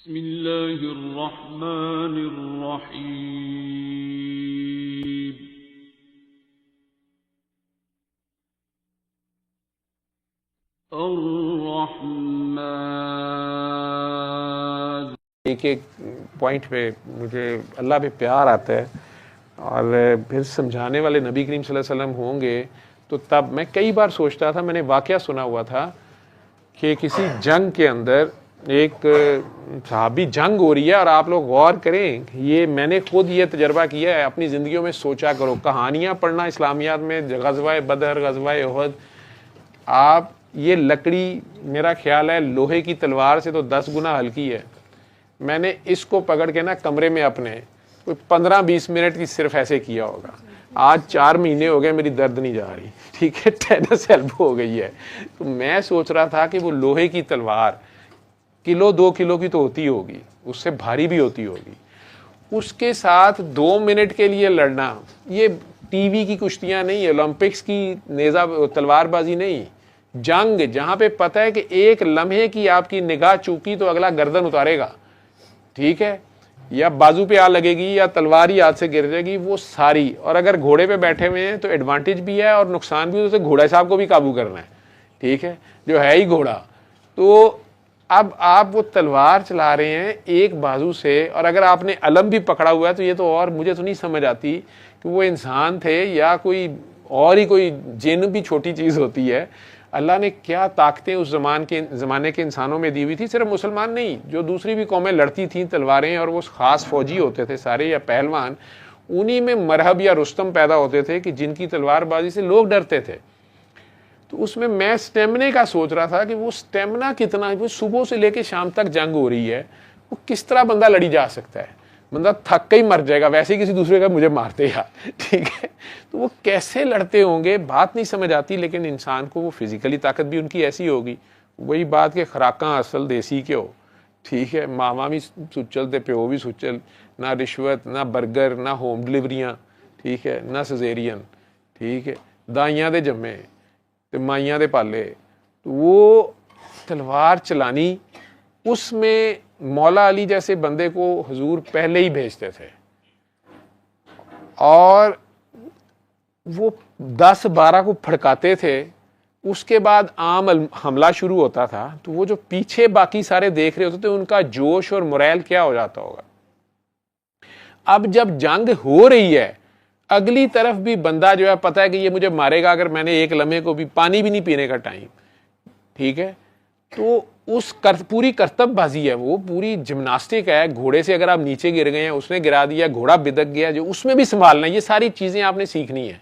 بسم اللہ الرحمن الرحیم الرحمن۔ ایک ایک پوائنٹ پہ مجھے اللہ پہ پیار آتا ہے، اور پھر سمجھانے والے نبی کریم صلی اللہ علیہ وسلم ہوں گے تو تب میں کئی بار سوچتا تھا، میں نے واقعہ سنا ہوا تھا کہ کسی جنگ کے اندر ایک صحابی جنگ ہو رہی ہے، اور آپ لوگ غور کریں، یہ میں نے خود یہ تجربہ کیا ہے، اپنی زندگیوں میں سوچا کرو، کہانیاں پڑھنا اسلامیات میں، غزوہ بدر، غزوہ احد، آپ یہ لکڑی میرا خیال ہے لوہے کی تلوار سے تو 10 گنا ہلکی ہے۔ میں نے اس کو پکڑ کے نا کمرے میں اپنے کوئی 15-20 منٹ کی صرف ایسے کیا ہوگا۔ آج 4 مہینے ہو گئے میری درد نہیں جا رہی، ٹھیک ہے، ٹینس ایلبو ہو گئی ہے۔ تو میں سوچ رہا تھا کہ وہ لوہے کی تلوار 1-2 کلو کی تو ہوتی ہوگی، اس سے بھاری بھی ہوتی ہوگی، اس کے ساتھ 2 منٹ کے لیے لڑنا، یہ ٹی وی کی کشتیاں نہیں، اولمپکس کی نیزہ تلوار بازی نہیں، جنگ جہاں پہ پتہ ہے کہ ایک لمحے کی آپ کی نگاہ چوکی تو اگلا گردن اتارے گا، ٹھیک ہے، یا بازو پہ آ لگے گی یا تلوار ہی ہاتھ سے گر جائے گی، وہ ساری۔ اور اگر گھوڑے پہ بیٹھے ہوئے ہیں تو ایڈوانٹیج بھی ہے اور نقصان بھی، اسے گھوڑا صاحب کو بھی قابو کرنا ہے، ٹھیک ہے، جو ہے ہی گھوڑا۔ تو اب آپ وہ تلوار چلا رہے ہیں ایک بازو سے، اور اگر آپ نے علم بھی پکڑا ہوا ہے تو یہ تو اور مجھے تو نہیں سمجھ آتی کہ وہ انسان تھے یا کوئی اور ہی کوئی جن بھی چھوٹی چیز ہوتی ہے۔ اللہ نے کیا طاقتیں اس زمانے کے انسانوں میں دی ہوئی تھی، صرف مسلمان نہیں، جو دوسری بھی قومیں لڑتی تھیں تلواریں، اور وہ خاص فوجی ہوتے تھے سارے یا پہلوان، انہی میں مرہب یا رستم پیدا ہوتے تھے کہ جن کی تلوار بازی سے لوگ ڈرتے تھے۔ تو اس میں سٹیمنے کا سوچ رہا تھا کہ وہ سٹیمنا کتنا ہے، صبح سے لے کے شام تک جنگ ہو رہی ہے، وہ کس طرح بندہ لڑی جا سکتا ہے، بندہ تھک کے ہی مر جائے گا، ویسے ہی کسی دوسرے کا مجھے مارتے یا، ٹھیک ہے، تو وہ کیسے لڑتے ہوں گے بات نہیں سمجھ آتی، لیکن انسان کو وہ فزیکلی طاقت بھی ان کی ایسی ہوگی، وہی بات کہ خوراکاں اصل دیسی کے ہو، ٹھیک ہے، ماما بھی سچل تے پیو بھی سچل، نہ رشوت، نہ برگر، نہ ہوم ڈلیوریاں، ٹھیک ہے، نہ سزیرین، ٹھیک ہے، دائیاں دے جمے تے مائیاں دے پالے۔ تو وہ تلوار چلانی، اس میں مولا علی جیسے بندے کو حضور پہلے ہی بھیجتے تھے، اور وہ 10-12 کو پھڑکاتے تھے، اس کے بعد عام حملہ شروع ہوتا تھا، تو وہ جو پیچھے باقی سارے دیکھ رہے ہوتے تھے ان کا جوش اور موریل کیا ہو جاتا ہوگا۔ اب جب جنگ ہو رہی ہے، اگلی طرف بھی بندہ جو ہے پتہ ہے کہ یہ مجھے مارے گا اگر میں نے ایک لمحے کو بھی پانی بھی نہیں پینے کا ٹائم، ٹھیک ہے، تو اس پوری کرتب بازی ہے، وہ پوری جمناسٹک ہے، گھوڑے سے اگر آپ نیچے گر گئے ہیں، اس نے گرا دیا، گھوڑا بدک گیا، جو اس میں بھی سنبھالنا ہے، یہ ساری چیزیں آپ نے سیکھنی ہے،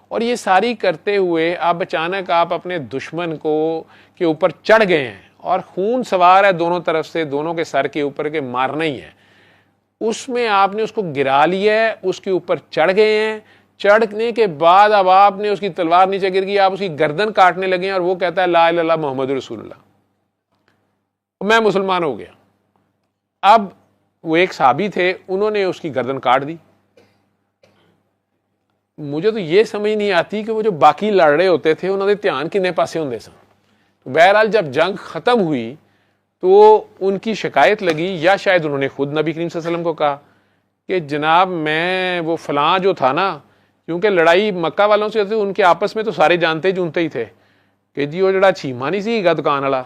اور یہ ساری کرتے ہوئے اب اچانک آپ اپنے دشمن کے اوپر چڑھ گئے ہیں، اور خون سوار ہے دونوں طرف سے، دونوں کے سر کے اوپر کے مارنا ہی ہے، اس میں آپ نے اس کو گرا لیا ہے، اس کے اوپر چڑھ گئے ہیں، چڑھنے کے بعد اب آپ نے اس کی تلوار نیچے گر گئی، آپ اس کی گردن کاٹنے لگے ہیں، اور وہ کہتا ہے لا الہ الا اللہ محمد رسول اللہ، میں مسلمان ہو گیا۔ اب وہ ایک صحابی تھے، انہوں نے اس کی گردن کاٹ دی۔ مجھے تو یہ سمجھ نہیں آتی کہ وہ جو باقی لڑ رہے ہوتے تھے انہوں نے دھیان کنے پاسے ہوندے سن۔ بہرحال جب جنگ ختم ہوئی تو ان کی شکایت لگی، یا شاید انہوں نے خود نبی کریم صلی اللہ علیہ وسلم کو کہا کہ جناب میں وہ فلاں جو تھا نا، کیونکہ لڑائی مکہ والوں سے ہوتی، ان کے آپس میں تو سارے جانتے جونتے ہی تھے کہ جی وہ جڑا چھیما نہیں سی گا دکان والا،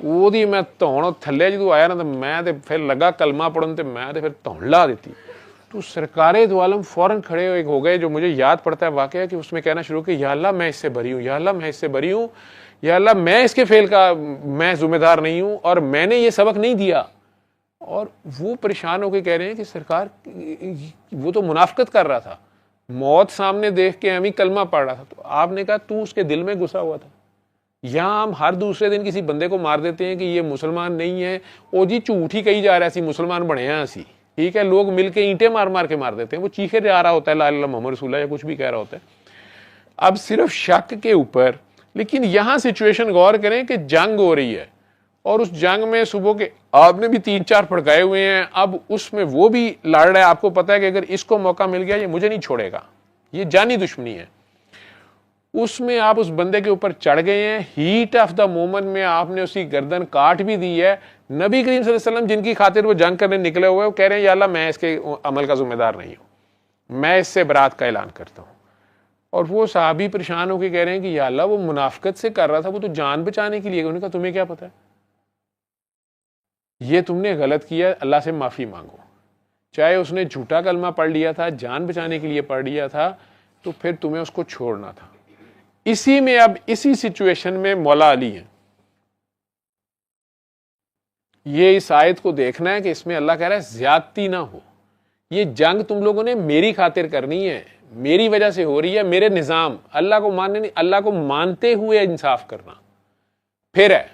وہ دی میں تون تھلے جدو آیا نا تو میں تے پھر لگا کلمہ پڑھن تے میں تے پھر تون لا دیتی۔ تو سرکار دو عالم فوراً کھڑے ہو گئے، جو مجھے یاد پڑتا ہے واقعہ کہ اس میں کہنا شروع کہ یا اللہ میں اس سے بری ہوں، یا اللہ میں اس سے بری ہوں، یا اللہ میں اس کے فعل کا میں ذمہ دار نہیں ہوں، اور میں نے یہ سبق نہیں دیا۔ اور وہ پریشان ہو کے کہہ رہے ہیں کہ سرکار وہ تو منافقت کر رہا تھا، موت سامنے دیکھ کے ہمیں کلمہ پڑھ رہا تھا۔ تو آپ نے کہا تو اس کے دل میں گھسا ہوا تھا۔ یہاں ہم ہر دوسرے دن کسی بندے کو مار دیتے ہیں کہ یہ مسلمان نہیں ہے، او جی جھوٹ ہی کہی جا رہا ہے، اسی مسلمان بنے ہیں اسی، ٹھیک ہے، لوگ مل کے اینٹیں مار مار کے مار دیتے ہیں، وہ چیخے جا رہا ہوتا ہے لا الہ الا اللہ محمد رسول اللہ یا کچھ بھی کہہ رہا ہوتا ہے۔ اب صرف شک کے اوپر، لیکن یہاں سچویشن غور کریں کہ جنگ ہو رہی ہے، اور اس جنگ میں صبح کے آپ نے بھی 3-4 پھڑکائے ہوئے ہیں، اب اس میں وہ بھی لڑ رہا ہے، آپ کو پتا ہے کہ اگر اس کو موقع مل گیا یہ مجھے نہیں چھوڑے گا، یہ جانی دشمنی ہے، اس میں آپ اس بندے کے اوپر چڑھ گئے ہیں، ہیٹ آف دا مومنٹ میں آپ نے اس کی گردن کاٹ بھی دی ہے، نبی کریم صلی اللہ علیہ وسلم جن کی خاطر وہ جنگ کرنے نکلے ہوئے وہ کہہ رہے ہیں یا اللہ میں اس کے عمل کا ذمہ دار نہیں ہوں, میں اس سے برات کا اعلان کرتا ہوں. اور وہ صحابی پریشان ہو کے کہہ رہے ہیں کہ یا اللہ وہ منافقت سے کر رہا تھا, وہ تو جان بچانے کے لیے. انہوں نے کہا تمہیں کیا پتا ہے, یہ تم نے غلط کیا, اللہ سے معافی مانگو. چاہے اس نے جھوٹا کلمہ پڑھ لیا تھا, جان بچانے کے لیے پڑھ لیا تھا, تو پھر تمہیں اس کو چھوڑنا تھا. اسی میں اب اسی سچویشن میں مولا علی ہیں. یہ اس آیت کو دیکھنا ہے کہ اس میں اللہ کہہ رہا ہے زیادتی نہ ہو, یہ جنگ تم لوگوں نے میری خاطر کرنی ہے, میری وجہ سے ہو رہی ہے, میرے نظام, اللہ کو ماننے نہیں, اللہ کو مانتے ہوئے انصاف کرنا. پھر ہے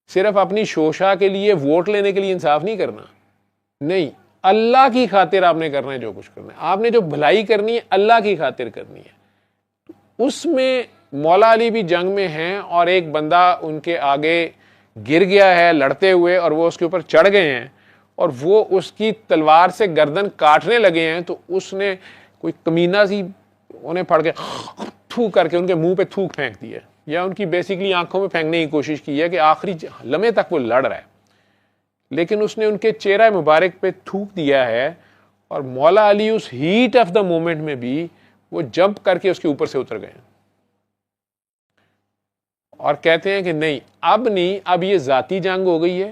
صرف اپنی شوشا کے لیے, ووٹ لینے کے لیے انصاف نہیں کرنا, نہیں, اللہ کی خاطر آپ نے کرنا ہے. جو کچھ کرنا ہے آپ نے, جو بھلائی کرنی ہے اللہ کی خاطر کرنی ہے. اس میں مولا علی بھی جنگ میں ہیں اور ایک بندہ ان کے آگے گر گیا ہے لڑتے ہوئے, اور وہ اس کے اوپر چڑھ گئے ہیں اور وہ اس کی تلوار سے گردن کاٹنے لگے ہیں. تو اس نے کوئی کمینہ سی انہیں پھڑ کے تھوک کر کے ان کے منہ پہ تھوک پھینک دیا, یا ان کی بیسیکلی آنکھوں میں پھینکنے کی کوشش کی ہے کہ آخری لمحے تک وہ لڑ رہا ہے, لیکن اس نے ان کے چہرہ مبارک پہ تھوک دیا ہے. اور مولا علی اس ہیٹ آف دا مومنٹ میں بھی وہ جمپ کر کے اس کے اوپر سے اتر گئے اور کہتے ہیں کہ نہیں, اب نہیں, اب یہ ذاتی جنگ ہو گئی ہے.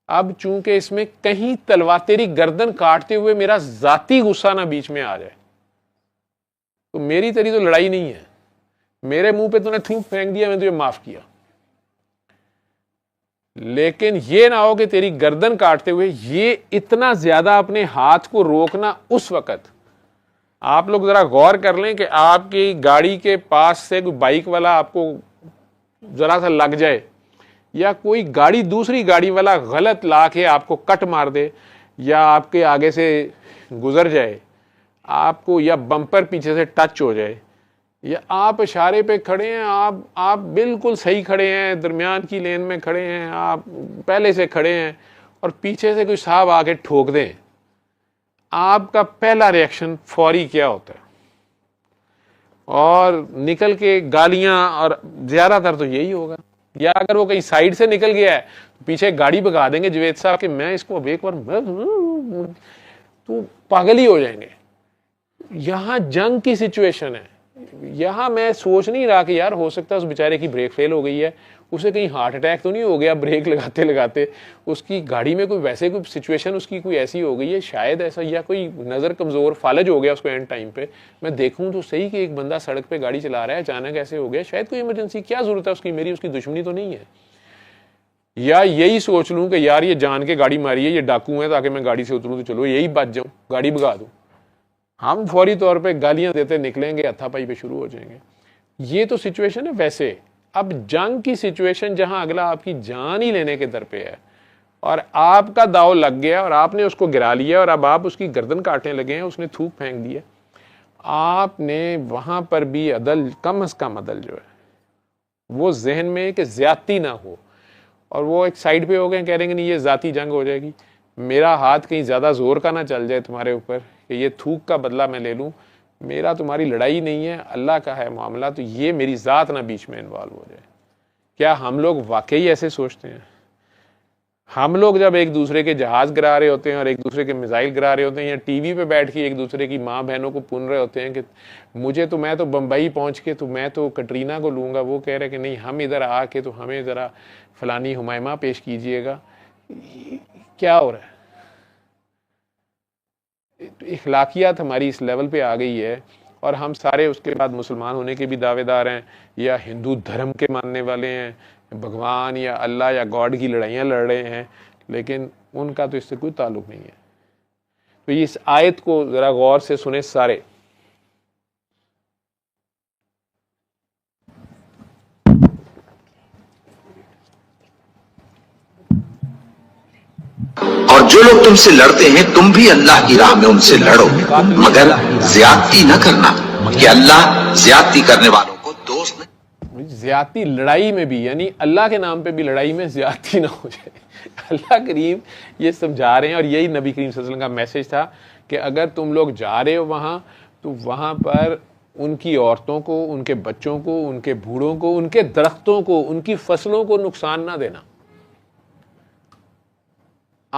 اب چونکہ اس میں کہیں تلوار تیری گردن کاٹتے ہوئے میرا ذاتی غصہ نہ بیچ میں آ جائے, تو میری تیری تو لڑائی نہیں ہے, میرے منہ پہ تو نے تھوک پھینک دیا, میں تجھے معاف کیا, لیکن یہ نہ ہو کہ تیری گردن کاٹتے ہوئے. یہ اتنا زیادہ اپنے ہاتھ کو روکنا اس وقت. آپ لوگ ذرا غور کر لیں کہ آپ کی گاڑی کے پاس سے کوئی بائک والا آپ کو ذرا سا لگ جائے, یا کوئی گاڑی دوسری گاڑی والا غلط لا کے آپ کو کٹ مار دے, یا آپ کے آگے سے گزر جائے آپ کو, یا بمپر پیچھے سے ٹچ ہو جائے, یا آپ اشارے پہ کھڑے ہیں, آپ بالکل صحیح کھڑے ہیں, درمیان کی لین میں کھڑے ہیں, آپ پہلے سے کھڑے ہیں, اور پیچھے سے کوئی صاحب آ کے ٹھوک دیں, آپ کا پہلا ریئیکشن فوری کیا ہوتا ہے؟ اور نکل کے گالیاں, اور زیادہ تر تو یہی ہوگا. یا اگر وہ کہیں سائڈ سے نکل گیا ہے تو پیچھے گاڑی بگا دیں گے جوید صاحب کہ میں اس کو اب ایک بار, تو پاگل ہی ہو جائیں گے. یہاں جنگ کی سچویشن ہے, یہاں میں سوچ نہیں رہا کہ یار ہو سکتا ہے اس بیچارے کی بریک فیل ہو گئی ہے, اسے کہیں ہارٹ اٹیک تو نہیں ہو گیا بریک لگاتے لگاتے, اس کی گاڑی میں کوئی ویسے کوئی سچویشن اس کی کوئی ایسی ہو گئی ہے شاید ایسا, یا کوئی نظر کمزور فالج ہو گیا اس کو اینڈ ٹائم پہ. میں دیکھوں تو صحیح کہ ایک بندہ سڑک پہ گاڑی چلا رہا ہے, اچانک ایسے ہو گیا, شاید کوئی ایمرجنسی, کیا ضرورت ہے اس کی, میری اس کی دشمنی تو نہیں ہے. یا یہی سوچ لوں کہ یار یہ جان کے گاڑی ماری ہے, یہ ڈاکو ہے, تاکہ میں گاڑی سے اتروں تو چلو یہی بچ جاؤں, گاڑی بگا دوں. ہم فوری طور پہ گالیاں دیتے نکلیں گے, ہتھا پائی پہ شروع ہو جائیں گے. یہ تو سچویشن ہے. ویسے اب جنگ کی سچویشن جہاں اگلا آپ کی جان ہی لینے کے در پہ ہے, اور آپ کا داؤ لگ گیا اور آپ نے اس کو گرا لیا, اور اب آپ اس کی گردن کاٹنے لگے ہیں, اس نے تھوک پھینک دیا, آپ نے وہاں پر بھی عدل, کم از کم عدل جو ہے وہ ذہن میں کہ زیادتی نہ ہو. اور وہ ایک سائڈ پہ ہو گئے, کہہ رہے ہیں کہ نہیں یہ ذاتی جنگ ہو جائے گی, میرا ہاتھ کہیں زیادہ زور کا نہ چل جائے تمہارے اوپر کہ یہ تھوک کا بدلہ میں لے لوں, میرا تمہاری لڑائی نہیں ہے, اللہ کا ہے معاملہ, تو یہ میری ذات نہ بیچ میں انوالو ہو جائے. کیا ہم لوگ واقعی ایسے سوچتے ہیں؟ ہم لوگ جب ایک دوسرے کے جہاز گرا رہے ہوتے ہیں اور ایک دوسرے کے میزائل گرا رہے ہوتے ہیں, یا ٹی وی پہ بیٹھ کے ایک دوسرے کی ماں بہنوں کو پن رہے ہوتے ہیں کہ مجھے تو, میں تو بمبئی پہنچ کے تو میں تو کٹرینا کو لوں گا, وہ کہہ رہے کہ نہیں ہم ادھر آ کے تو ہمیں ذرا فلانی ہمائمہ پیش کیجئے گا, کیا ہو رہا ہے؟ اخلاقیات ہماری اس لیول پہ آ گئی ہے, اور ہم سارے اس کے بعد مسلمان ہونے کے بھی دعوے دار ہیں, یا ہندو دھرم کے ماننے والے ہیں, بھگوان یا اللہ یا گاڈ کی لڑائیاں لڑ رہے ہیں, لیکن ان کا تو اس سے کوئی تعلق نہیں ہے. تو اس آیت کو ذرا غور سے سنیں سارے. اور جو لوگ تم سے لڑتے ہیں تم بھی اللہ کی راہ میں ان سے لڑو, مگر زیادتی نہ کرنا کہ اللہ زیادتی کرنے والوں کو دوست نہیں. زیادتی لڑائی میں بھی, یعنی اللہ کے نام پہ بھی لڑائی میں زیادتی نہ ہو جائے. اللہ کریم یہ سمجھا رہے ہیں, اور یہی نبی کریم صلی اللہ علیہ وسلم کا میسج تھا کہ اگر تم لوگ جا رہے ہو وہاں, تو وہاں پر ان کی عورتوں کو, ان کے بچوں کو, ان کے بوڑھوں کو, ان کے درختوں کو, ان کی فصلوں کو نقصان نہ دینا.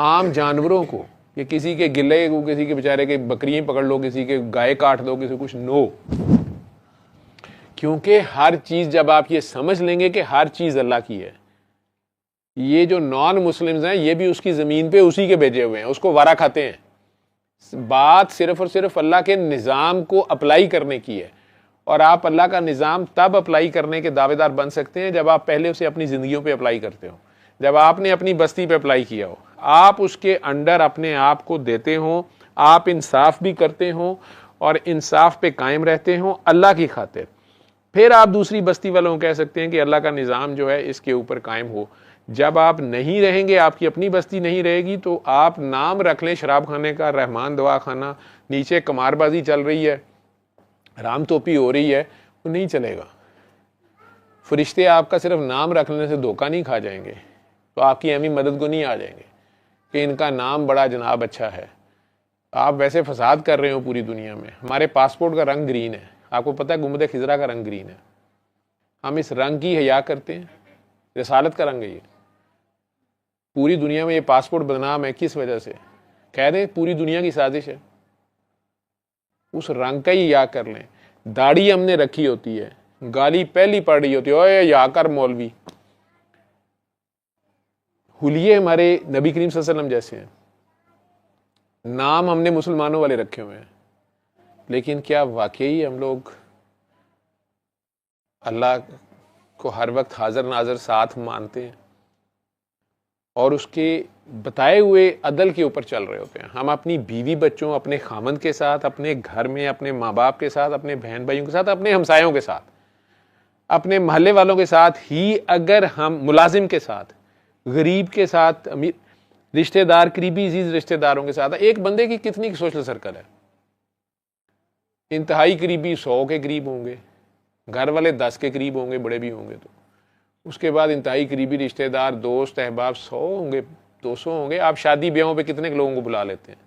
عام جانوروں کو، کہ کسی کے گلے کو، کسی کے بیچارے کے بکریاں پکڑ لو، کسی کے گائے کاٹ دو، کسی کچھ، نو. کیونکہ ہر چیز جب آپ یہ سمجھ لیں گے کہ ہر چیز اللہ کی ہے، یہ جو نان مسلمز ہیں یہ بھی اس کی زمین پہ اسی کے بھیجے ہوئے ہیں، اس کو وارا کھاتے ہیں. بات صرف اور صرف اللہ کے نظام کو اپلائی کرنے کی ہے، اور آپ اللہ کا نظام تب اپلائی کرنے کے دعوے دار بن سکتے ہیں جب آپ پہلے اسے اپنی زندگیوں پہ اپلائی کرتے ہو، جب آپ نے اپنی بستی پہ اپلائی کیا ہو، آپ اس کے انڈر اپنے آپ کو دیتے ہوں، آپ انصاف بھی کرتے ہوں اور انصاف پہ قائم رہتے ہوں اللہ کی خاطر. پھر آپ دوسری بستی والوں کو کہہ سکتے ہیں کہ اللہ کا نظام جو ہے اس کے اوپر قائم ہو. جب آپ نہیں رہیں گے، آپ کی اپنی بستی نہیں رہے گی، تو آپ نام رکھ لیں شراب خانے کا، رحمان دوا خانہ، نیچے قمار بازی چل رہی ہے، رام توپی ہو رہی ہے، وہ نہیں چلے گا. فرشتے آپ کا صرف نام رکھ لینے سے دھوکہ نہیں کھا جائیں گے، تو آپ کی اہمی مدد کو نہیں آ جائیں گے کہ ان کا نام بڑا جناب اچھا ہے. آپ ویسے فساد کر رہے ہو پوری دنیا میں. ہمارے پاسپورٹ کا رنگ گرین ہے، آپ کو پتہ ہے گنبد خضرا کا رنگ گرین ہے. ہم اس رنگ کی حیا کرتے ہیں، رسالت کا رنگ ہے. یہ پوری دنیا میں یہ پاسپورٹ بدنام ہے، کس وجہ سے؟ کہہ دیں پوری دنیا کی سازش ہے. اس رنگ کا ہی حیا کر لیں. داڑھی ہم نے رکھی ہوتی ہے، گالی پہلی پڑ رہی ہوتی ہے، اوے یا کر مولوی. حلیے ہمارے نبی کریم صلی اللہ علیہ وسلم جیسے ہیں، نام ہم نے مسلمانوں والے رکھے ہوئے ہیں، لیکن کیا واقعی ہم لوگ اللہ کو ہر وقت حاضر ناظر ساتھ مانتے ہیں اور اس کے بتائے ہوئے عدل کے اوپر چل رہے ہوتے ہیں؟ ہم اپنی بیوی بچوں، اپنے خامند کے ساتھ، اپنے گھر میں اپنے ماں باپ کے ساتھ، اپنے بہن بھائیوں کے ساتھ، اپنے ہمسایوں کے ساتھ، اپنے محلے والوں کے ساتھ ہی، اگر ہم ملازم کے ساتھ، غریب کے ساتھ، امیر رشتہ دار، قریبی عزیز رشتہ داروں کے ساتھ، ایک بندے کی کتنی سوشل سرکل ہے؟ انتہائی قریبی 100 کے قریب ہوں گے، گھر والے 10 کے قریب ہوں گے، بڑے بھی ہوں گے. تو اس کے بعد انتہائی قریبی رشتہ دار، دوست، احباب 100 ہوں گے، 200 ہوں گے. آپ شادی بیاہوں پہ کتنے لوگوں کو بلا لیتے ہیں؟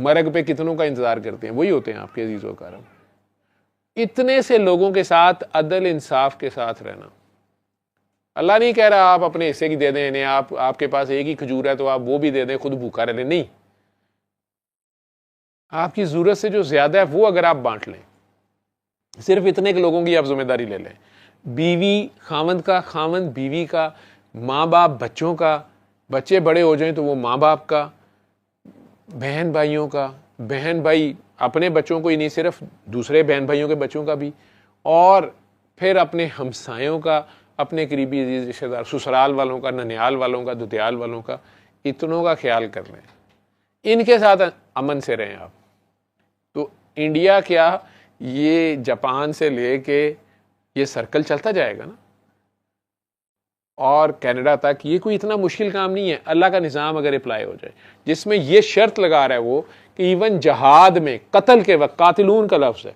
مرگ پہ کتنوں کا انتظار کرتے ہیں؟ وہی ہوتے ہیں آپ کے عزیز و کرام. اتنے سے لوگوں کے ساتھ عدل انصاف کے ساتھ رہنا. اللہ نہیں کہہ رہا آپ اپنے حصے کی دے دیں انہیں، آپ کے پاس ایک ہی کھجور ہے تو آپ وہ بھی دے دیں، خود بھوکا رہ لیں. نہیں، آپ کی ضرورت سے جو زیادہ ہے وہ اگر آپ بانٹ لیں، صرف اتنے کے لوگوں کی آپ ذمہ داری لے لیں. بیوی خاوند کا، خاوند بیوی کا، ماں باپ بچوں کا، بچے بڑے ہو جائیں تو وہ ماں باپ کا، بہن بھائیوں کا، بہن بھائی اپنے بچوں کو ہی نہیں، صرف دوسرے بہن بھائیوں کے بچوں کا بھی، اور پھر اپنے ہمسایوں کا، اپنے قریبی عزیز رشتہ دار، سسرال والوں کا، ننیال والوں کا، ددیال والوں کا، اتنوں کا خیال کر لیں. ان کے ساتھ امن سے رہیں آپ. تو انڈیا کیا، یہ جاپان سے لے کے یہ سرکل چلتا جائے گا نا، اور کینیڈا تک. یہ کوئی اتنا مشکل کام نہیں ہے. اللہ کا نظام اگر اپلائی ہو جائے، جس میں یہ شرط لگا رہا ہے وہ کہ ایون جہاد میں قتل کے وقت، قاتلون کا لفظ ہے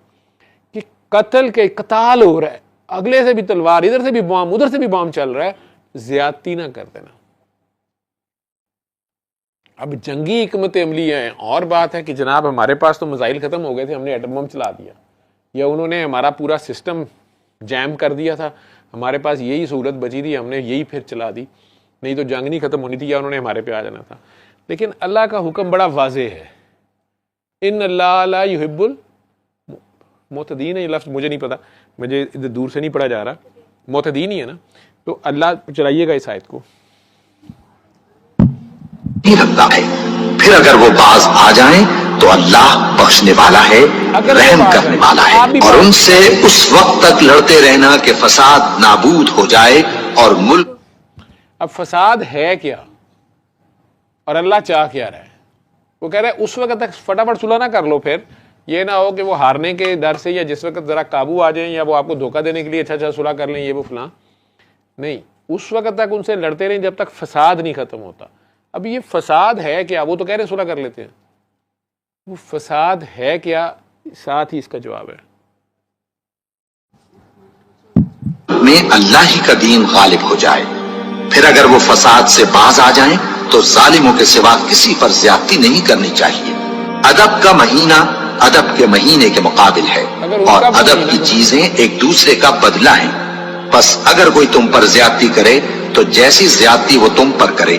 کہ قتل کے قتال ہو رہا ہے، اگلے سے بھی تلوار، ادھر سے بھی بام، ادھر سے بھی بام چل رہا ہے، زیادتی نہ کر دینا. اب جنگی حکمت عملی ہے. اور بات ہے کہ جناب ہمارے پاس تو میزائل ختم ہو گئے تھے، ہم نے ایٹم بم چلا دیا، یا انہوں نے ہمارا پورا سسٹم جیم کر دیا تھا، ہمارے پاس یہی سہولت بچی تھی، ہم نے یہی پھر چلا دی، نہیں تو جنگ نہیں ختم ہونی تھی، یا انہوں نے ہمارے پہ آ جانا تھا. لیکن اللہ کا حکم بڑا واضح ہے، ان اللہ لا یحب المعتدین. یہ لفظ مجھے نہیں پتا، مجھے ادھر دور سے نہیں پڑھا جا رہا، معتدین ہی ہے نا. تو اللہ چلائیے گا اس آیت کو. رکھتا ہے، پھر اگر وہ باز آ جائیں تو اللہ بخشنے والا ہے، رحم کرنے والا ہے. اور ان سے اس وقت تک لڑتے رہنا کہ فساد نابود ہو جائے اور ملک. اب فساد ہے کیا اور اللہ چاہ کیا رہا ہے؟ وہ کہہ رہے اس وقت تک فٹافٹ صلح نہ کر لو، پھر یہ نہ ہو کہ وہ ہارنے کے ڈر سے یا جس وقت ذرا قابو آ جائیں، یا وہ آپ کو دھوکہ دینے کے لیے اچھا صلح کر لیں، یہ وہ فلاں. نہیں، اس وقت تک ان سے لڑتے رہیں جب تک فساد نہیں ختم ہوتا. اب یہ فساد ہے کیا؟ وہ تو کہہ رہے صلح کر لیتے ہیں. وہ فساد ہے کیا؟ ساتھ ہی اس کا جواب ہے، میں اللہ ہی کا دین غالب ہو جائے. پھر اگر وہ فساد سے باز آ جائیں تو ظالموں کے سوا کسی پر زیادتی نہیں کرنی چاہیے. ادب کا مہینہ ادب کے مہینے کے مقابل ہے، اور ادب کی چیزیں ایک دوسرے کا بدلہ ہیں. بس اگر کوئی تم پر زیادتی کرے تو جیسی زیادتی وہ تم پر کرے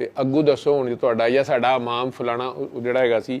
ਤੇ ਅੱਗੂ ਦੱਸੋ ਹੁਣ ਤੁਹਾਡਾ ਜਾਂ ਸਾਡਾ ਇਮਾਮ ਫਲਾਣਾ ਜਿਹੜਾ ਹੈਗਾ ਸੀ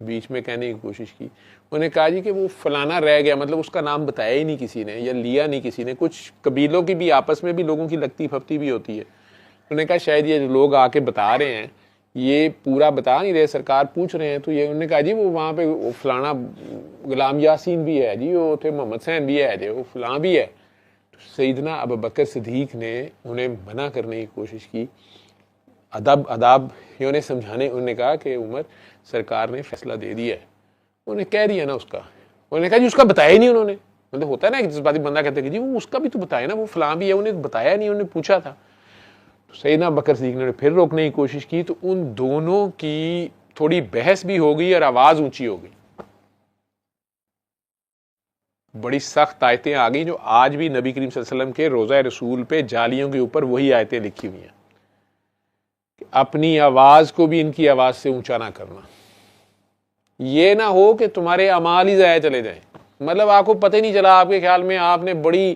بیچ میں کہنے کی کوشش کی. انہوں نے کہا جی کہ وہ فلانا رہ گیا, مطلب اس کا نام بتایا ہی نہیں کسی نے یا لیا نہیں کسی نے. کچھ قبیلوں کی بھی آپس میں بھی لوگوں کی لگتی پھپتی بھی ہوتی ہے. انہوں نے کہا شاید یہ جو لوگ آ کے بتا رہے ہیں یہ پورا بتا نہیں رہے, سرکار پوچھ رہے ہیں. تو یہ انہوں نے کہا جی وہ وہاں پہ فلانا غلام یاسین بھی ہے جی, وہ تھے محمد حسین بھی ہے جی, وہ فلاں بھی ہے. سیدنا ابوبکر صدیق نے انہیں منع کرنے کی کوشش کی, اداب نے سمجھانے. انہوں نے کہا کہ عمر سرکار نے فیصلہ دے دیا ہے. انہوں نے کہہ دیا نا اس کا. انہوں نے کہا جی اس کا بتایا ہی نہیں انہوں نے. مطلب ہوتا ہے نا جذباتی بندہ کہتے کہ جی وہ اس کا بھی تو بتایا نا, وہ فلاں بھی ہے, انہیں بتایا نہیں, انہوں نے پوچھا تھا. سیدنا ابوبکر صدیق نے پھر روکنے کی کوشش کی تو ان دونوں کی تھوڑی بحث بھی ہو گئی اور آواز اونچی ہو گئی. بڑی سخت آیتیں آ گئی جو آج بھی نبی کریم صلی اللہ علیہ وسلم کے روضہ رسول پہ جالیوں کے اوپر وہی آیتیں لکھی ہوئی ہیں کہ اپنی آواز کو بھی ان کی آواز سے اونچا نہ کرنا. یہ نہ ہو کہ تمہارے اعمال ہی ضائع چلے جائیں. مطلب آپ کو پتہ ہی نہیں چلا, آپ کے خیال میں آپ نے بڑی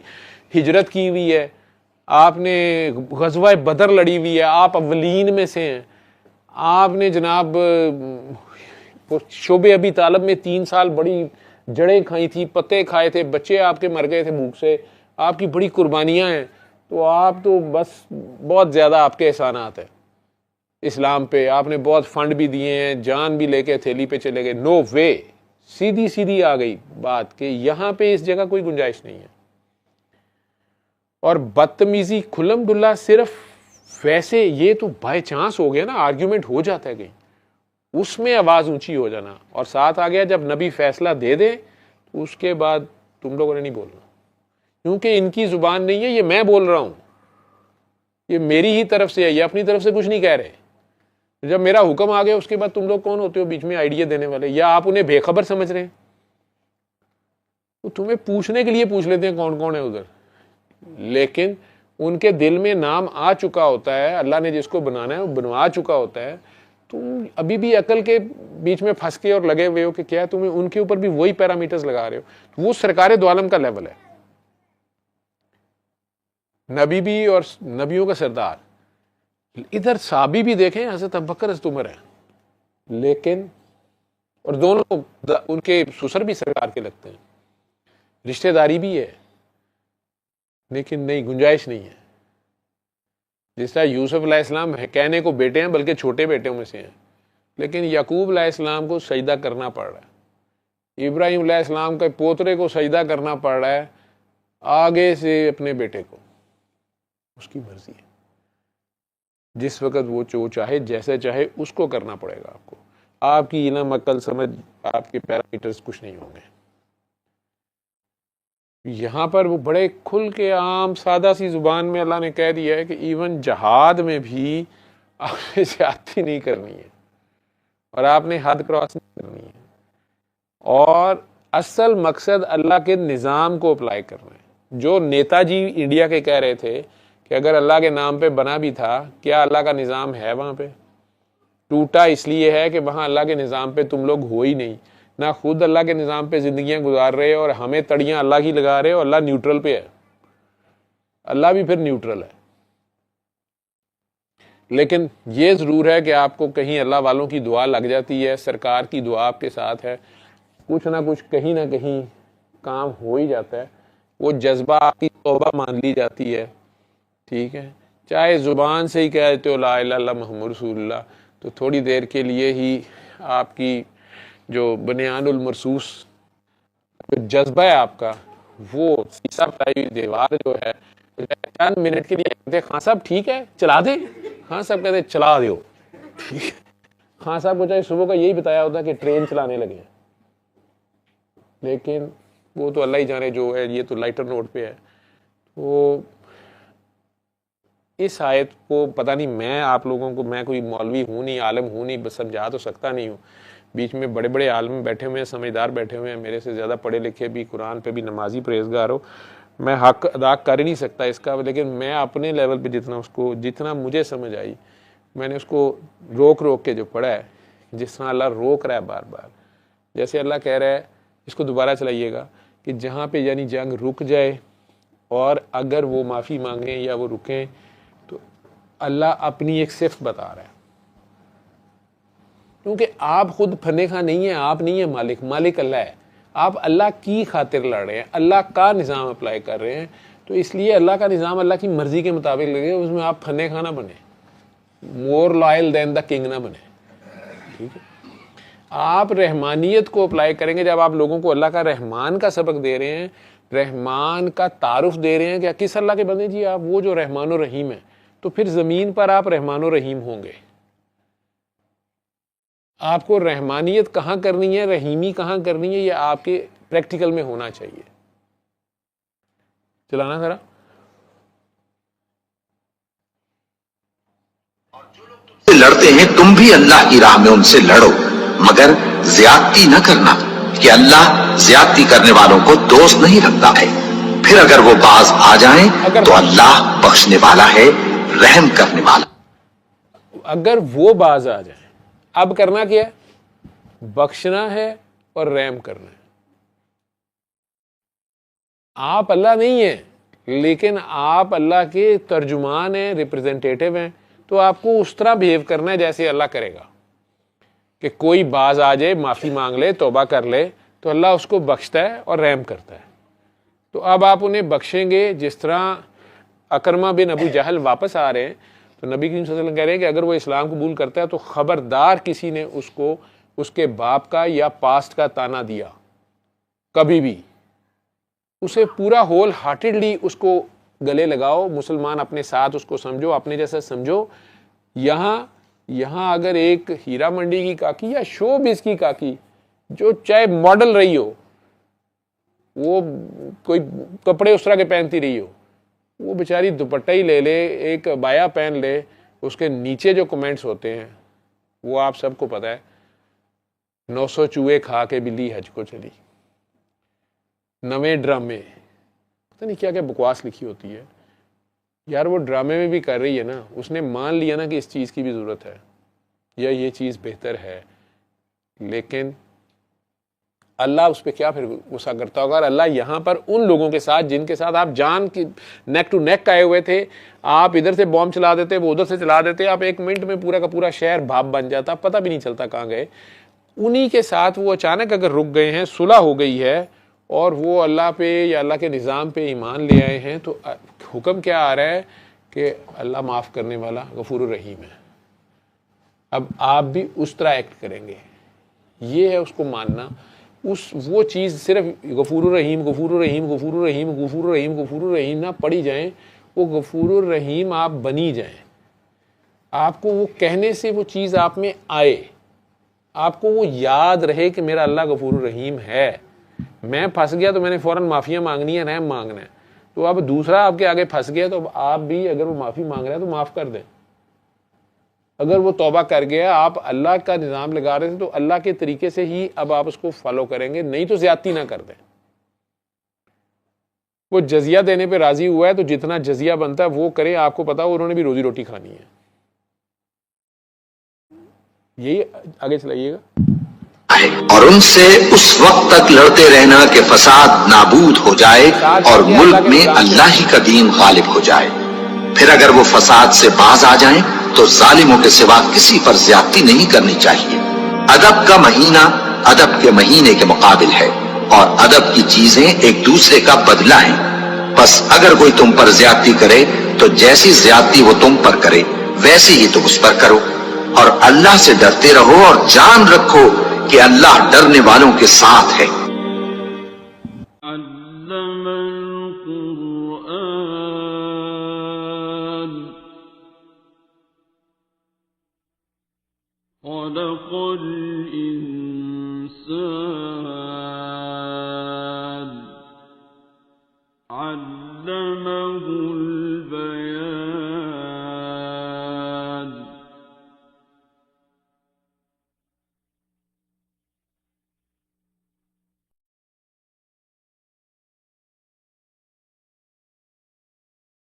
ہجرت کی ہوئی ہے, آپ نے غزوہ بدر لڑی ہوئی ہے, آپ اولین میں سے ہیں, آپ نے جناب شعبہ ابی طالب میں 3 سال بڑی جڑیں کھائی تھی, پتے کھائے تھے, بچے آپ کے مر گئے تھے بھوک سے, آپ کی بڑی قربانیاں ہیں, تو آپ تو بس بہت زیادہ آپ کے احسانات ہیں اسلام پہ, آپ نے بہت فنڈ بھی دیے ہیں, جان بھی لے کے ہتھیلی پہ چلے گئے. نو وے, سیدھی آ گئی بات کہ یہاں پہ اس جگہ کوئی گنجائش نہیں ہے. اور بدتمیزی کھلم ڈلا صرف ویسے یہ تو بائی چانس ہو گیا نا, آرگیومنٹ ہو جاتا ہے کہیں, اس میں آواز اونچی ہو جانا. اور ساتھ آ گیا جب نبی فیصلہ دے دے تو اس کے بعد تم لوگوں نے نہیں بولنا, کیونکہ ان کی زبان نہیں ہے, یہ میں بول رہا ہوں, یہ میری ہی طرف سے ہے, یہ اپنی طرف سے کچھ نہیں کہہ رہے. جب میرا حکم آ گیا اس کے بعد تم لوگ کون ہوتے ہو بیچ میں آئیڈیا دینے والے, یا آپ انہیں بے خبر سمجھ رہے ہیں؟ تو تمہیں پوچھنے کے لیے پوچھ لیتے ہیں کون کون ہے ادھر, لیکن ان کے دل میں نام آ چکا ہوتا ہے, اللہ نے جس کو بنانا ہے وہ بنوا چکا ہوتا ہے. تم ابھی بھی عقل کے بیچ میں پھنس کے اور لگے ہوئے ہو کہ کیا تمہیں ان کے اوپر بھی وہی پیرامیٹرز لگا رہے ہو. وہ سرکار دو عالم کا لیول ہے, نبی بھی اور نبیوں کا سردار. ادھر صحابی بھی دیکھیں, حضرت ابوبکر حضرت عمر ہیں, لیکن اور دونوں ان کے سسر بھی سرکار کے لگتے ہیں, رشتہ داری بھی ہے, لیکن نہیں, گنجائش نہیں ہے. جس طرح یوسف علیہ السلام کہنے کو بیٹے ہیں بلکہ چھوٹے بیٹوں میں سے ہیں, لیکن یعقوب علیہ السلام کو سجدہ کرنا پڑ رہا ہے, ابراہیم علیہ السلام کے پوترے کو سجدہ کرنا پڑ رہا ہے آگے سے اپنے بیٹے کو. اس کی مرضی ہے, جس وقت وہ جو چاہے جیسے چاہے اس کو کرنا پڑے گا آپ کو. آپ کی علم عقل سمجھ آپ کے پیرامیٹرز کچھ نہیں ہوں گے. یہاں پر وہ بڑے کھل کے عام سادہ سی زبان میں اللہ نے کہہ دیا ہے کہ ایون جہاد میں بھی آپ نے زیادتی نہیں کرنی ہے اور آپ نے حد کراس نہیں کرنی ہے, اور اصل مقصد اللہ کے نظام کو اپلائی کرنا ہے. جو نیتا جی انڈیا کے کہہ رہے تھے کہ اگر اللہ کے نام پہ بنا بھی تھا, کیا اللہ کا نظام ہے وہاں پہ؟ ٹوٹا اس لیے ہے کہ وہاں اللہ کے نظام پہ تم لوگ ہو ہی نہیں, نہ خود اللہ کے نظام پہ زندگیاں گزار رہے اور ہمیں تڑیاں اللہ کی لگا رہے, اور اللہ نیوٹرل پہ ہے. اللہ بھی پھر نیوٹرل ہے, لیکن یہ ضرور ہے کہ آپ کو کہیں اللہ والوں کی دعا لگ جاتی ہے, سرکار کی دعا آپ کے ساتھ ہے, کچھ نہ کچھ کہیں نہ کہیں کام ہو ہی جاتا ہے. وہ جذبہ آپ کی توبہ مان لی جاتی ہے, ٹھیک ہے, چاہے زبان سے ہی کہتے ہو لا الہ الا اللہ محمد رسول اللہ, تو تھوڑی دیر کے لیے ہی آپ کی جو بنیان المرصوص جو جذبہ ہے آپ کا, وہ سیسا پڑائی ہوئی دیوار جو ہے, چند منٹ کے لیے کہتے خان صاحب ٹھیک ہے چلا دیں, خان صاحب کہتے چلا دیو, ٹھیک ہے. خان صاحب کو چاہے صبح کا یہی بتایا ہوتا کہ ٹرین چلانے لگے ہیں, لیکن وہ تو اللہ ہی جانے جو ہے, یہ تو لائٹر نوٹ پہ ہے. وہ اس آیت کو پتہ نہیں, میں آپ لوگوں کو, میں کوئی مولوی ہوں نہیں, عالم ہوں نہیں, بس سمجھا تو سکتا نہیں ہوں. بیچ میں بڑے بڑے عالم بیٹھے ہوئے ہیں, سمجھدار بیٹھے ہوئے ہیں, میرے سے زیادہ پڑھے لکھے بھی, قرآن پہ بھی نمازی پرہیزگار ہو, میں حق ادا کر ہی نہیں سکتا اس کا, لیکن میں اپنے لیول پہ جتنا اس کو, جتنا مجھے سمجھ آئی, میں نے اس کو روک روک کے جو پڑھا ہے, جس طرح اللہ روک رہا ہے بار بار, جیسے اللہ کہہ رہا ہے اس کو دوبارہ چلائیے گا کہ جہاں پہ یعنی جنگ رک جائے اور اگر وہ معافی مانگیں یا وہ رکیں, تو اللہ اپنی ایک صفت بتا رہا ہے, کیونکہ آپ خود پھنے خواہ نہیں ہیں، آپ نہیں ہیں مالک، مالک اللہ ہے. آپ اللہ کی خاطر لڑ رہے ہیں، اللہ کا نظام اپلائی کر رہے ہیں، تو اس لیے اللہ کا نظام اللہ کی مرضی کے مطابق لگے، اس میں آپ پھنے خواہ نہ بنے، مور لائل دین دا کنگ نہ بنے. ٹھیک ہے، آپ رحمانیت کو اپلائی کریں گے. جب آپ لوگوں کو اللہ کا رحمان کا سبق دے رہے ہیں، رحمان کا تعارف دے رہے ہیں کہ کس اللہ کے بندے جی آپ وہ جو رحمان و رحیم ہے، تو پھر زمین پر آپ رحمان و رحیم ہوں گے. آپ کو رحمانیت کہاں کرنی ہے، رحیمی کہاں کرنی ہے، یہ آپ کے پریکٹیکل میں ہونا چاہیے. چلانا ذرا. سے لڑتے ہیں تم بھی اللہ کی راہ میں ان سے لڑو، مگر زیادتی نہ کرنا کہ اللہ زیادتی کرنے والوں کو دوست نہیں رکھتا ہے. پھر اگر وہ باز آ جائیں تو اللہ بخشنے والا ہے، رحم کرنے والا. اگر وہ باز آ جائیں، اب کرنا کیا ہے؟ بخشنا ہے اور رحم کرنا ہے. آپ اللہ نہیں ہیں، لیکن آپ اللہ کے ترجمان ہیں، ریپرزینٹیٹیو ہیں، تو آپ کو اس طرح بہیو کرنا ہے جیسے اللہ کرے گا. کہ کوئی باز آ جائے، معافی مانگ لے، توبہ کر لے، تو اللہ اس کو بخشتا ہے اور رحم کرتا ہے. تو اب آپ انہیں بخشیں گے. جس طرح اکرمہ بن ابو جہل واپس آ رہے ہیں، تو نبی کریم صلی اللہ علیہ وسلم کہہ رہے ہیں کہ اگر وہ اسلام قبول کرتا ہے تو خبردار کسی نے اس کو اس کے باپ کا یا پاسٹ کا تانا دیا، کبھی بھی اسے پورا ہول ہارٹیڈلی اس کو گلے لگاؤ، مسلمان اپنے ساتھ اس کو سمجھو، اپنے جیسا سمجھو. یہاں اگر ایک ہیرا منڈی کی کاکی یا شو بز کی کاکی جو چاہے ماڈل رہی ہو، وہ کوئی کپڑے اس طرح کے پہنتی رہی ہو، وہ بیچاری دوپٹہ ہی لے لے، ایک بایا پہن لے، اس کے نیچے جو کمنٹس ہوتے ہیں وہ آپ سب کو پتا ہے. 900 چوہے کھا کے بلی حج کو چلی، نویں ڈرامے، پتہ نہیں کیا کیا بکواس لکھی ہوتی ہے. یار وہ ڈرامے میں بھی کر رہی ہے نا، اس نے مان لیا نا کہ اس چیز کی بھی ضرورت ہے یا یہ چیز بہتر ہے، لیکن اللہ اس پہ کیا پھر غصہ کرتا ہوگا. اور اللہ یہاں پر ان لوگوں کے ساتھ جن کے ساتھ آپ جان کی نیک ٹو نیک آئے ہوئے تھے، آپ ادھر سے بوم چلا دیتے، وہ ادھر سے چلا دیتے، آپ ایک منٹ میں پورا کا پورا شہر بھاپ بن جاتا، پتہ بھی نہیں چلتا کہاں گئے. انہی کے ساتھ وہ اچانک اگر رک گئے ہیں، صلح ہو گئی ہے اور وہ اللہ پہ یا اللہ کے نظام پہ ایمان لے آئے ہیں، تو حکم کیا آ رہا ہے کہ اللہ معاف کرنے والا غفور الرحیم ہے. اب آپ بھی اس طرح ایکٹ کریں گے، یہ ہے اس کو ماننا. وہ چیز صرف غفور الرحیم غفور الرحیم غفور الرحیم غفور الرحیم غفور الرحیم نہ پڑھی جائیں، وہ غفور الرحیم آپ بنی جائیں. آپ کو وہ کہنے سے وہ چیز آپ میں آئے، آپ کو وہ یاد رہے کہ میرا اللہ غفور الرحیم ہے. میں پھنس گیا تو میں نے فوراً معافیاں مانگنی ہے، رحم مانگنا ہے. تو اب دوسرا آپ کے آگے پھنس گیا تو اب آپ بھی اگر وہ معافی مانگ رہے ہیں تو معاف کر دیں. اگر وہ توبہ کر گیا، آپ اللہ کا نظام لگا رہے تھے تو اللہ کے طریقے سے ہی اب آپ اس کو فالو کریں گے، نہیں تو زیادتی نہ کر دیں. وہ جزیہ دینے پہ راضی ہوا ہے تو جتنا جزیہ بنتا ہے وہ کریں. آپ کو پتا انہوں نے بھی روزی روٹی کھانی ہے. یہی آگے چلائیے گا. اور ان سے اس وقت تک لڑتے رہنا کہ فساد نابود ہو جائے اور ملک میں اللہ ہی کا دین غالب ہو جائے. پھر اگر وہ فساد سے باز آ جائیں تو ظالموں کے سوا کسی پر زیادتی نہیں کرنی چاہیے. ادب کا مہینہ ادب کے مہینے کے مقابل ہے اور ادب کی چیزیں ایک دوسرے کا بدلہ ہیں. بس اگر کوئی تم پر زیادتی کرے تو جیسی زیادتی وہ تم پر کرے ویسی ہی تم اس پر کرو. اور اللہ سے ڈرتے رہو اور جان رکھو کہ اللہ ڈرنے والوں کے ساتھ ہے. علم القرآن خلق الإنسان علمه البيان